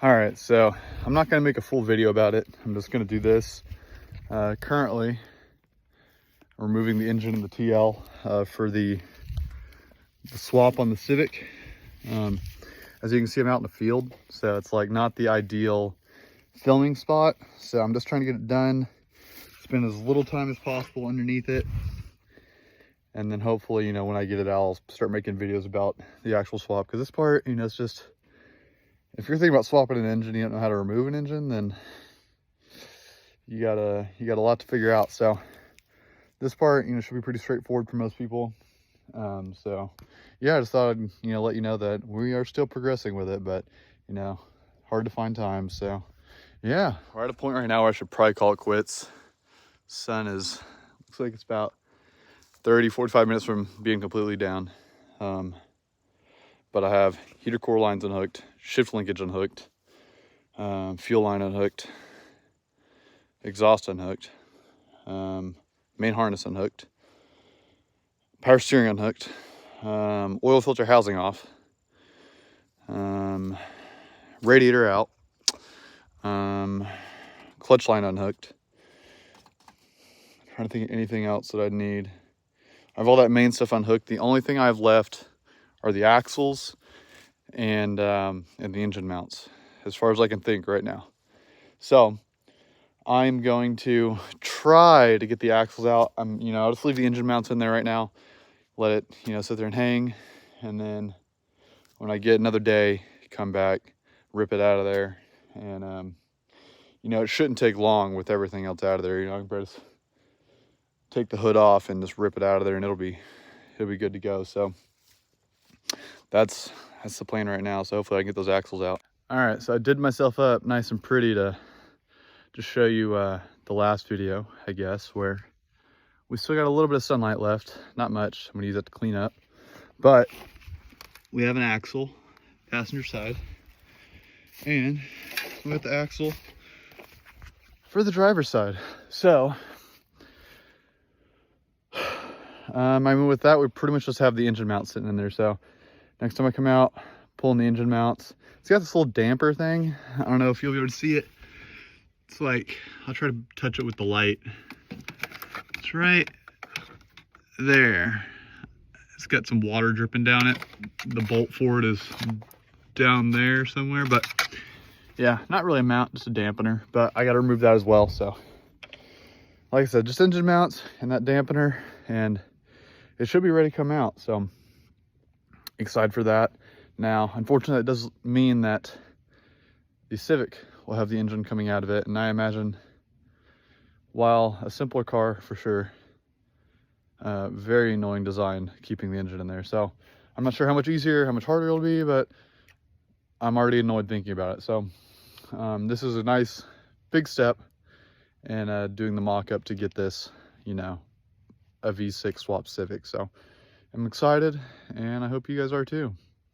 All right, so I'm not gonna make a full video about it. I'm just gonna do this. Currently, removing the engine and the TL for the swap on the Civic. As you can see, I'm out in the field, so it's like not the ideal filming spot. So I'm just trying to get it done, spend as little time as possible underneath it. And then hopefully, you know, when I get it out, I'll start making videos about the actual swap. Because this part, you know, it's just, if you're thinking about swapping an engine, you don't know how to remove an engine, then you got a lot to figure out. So this part, you know, should be pretty straightforward for most people. So yeah, I just thought I'd, you know, let you know that we are still progressing with it, but you know, hard to find time. So yeah, we're at a point right now where I should probably call it quits. Sun is, looks like it's about 30-45 minutes from being completely down. But I have heater core lines unhooked, shift linkage unhooked, fuel line unhooked, exhaust unhooked, main harness unhooked, power steering unhooked, oil filter housing off, radiator out, clutch line unhooked. I'm trying to think of anything else that I'd need. I have all that main stuff unhooked. The only thing I have left are the axles and the engine mounts, as far as I can think right now. So I'm going to try to get the axles out. I'll just leave the engine mounts in there right now, let it, you know, sit there and hang, and then when I get another day, come back, rip it out of there, and you know, it shouldn't take long with everything else out of there. You know, I can just take the hood off and just rip it out of there, and it'll be good to go. So that's the plan right now. So hopefully I can get those axles out. All right, so I did myself up nice and pretty to show you the last video, I guess, where we still got a little bit of sunlight left. Not much. I'm gonna use it to clean up, but we have an axle, passenger side, and we got the axle for the driver's side. So I mean, with that, we pretty much just have the engine mount sitting in there. So next time I come out, pulling the engine mounts, it's got this little damper thing. I don't know if you'll be able to see it. It's like, I'll try to touch it with the light. It's right there. It's got some water dripping down it. The bolt for it is down there somewhere, but yeah, not really a mount, just a dampener, but I got to remove that as well. So like I said, just engine mounts and that dampener, and it should be ready to come out. So I'm excited for that. Now, unfortunately, it does mean that the Civic will have the engine coming out of it. And I imagine, while a simpler car for sure, very annoying design keeping the engine in there. So I'm not sure how much easier, how much harder it'll be, but I'm already annoyed thinking about it. So this is a nice big step in doing the mock-up to get this, you know, a V6 swap Civic. So I'm excited, and I hope you guys are too.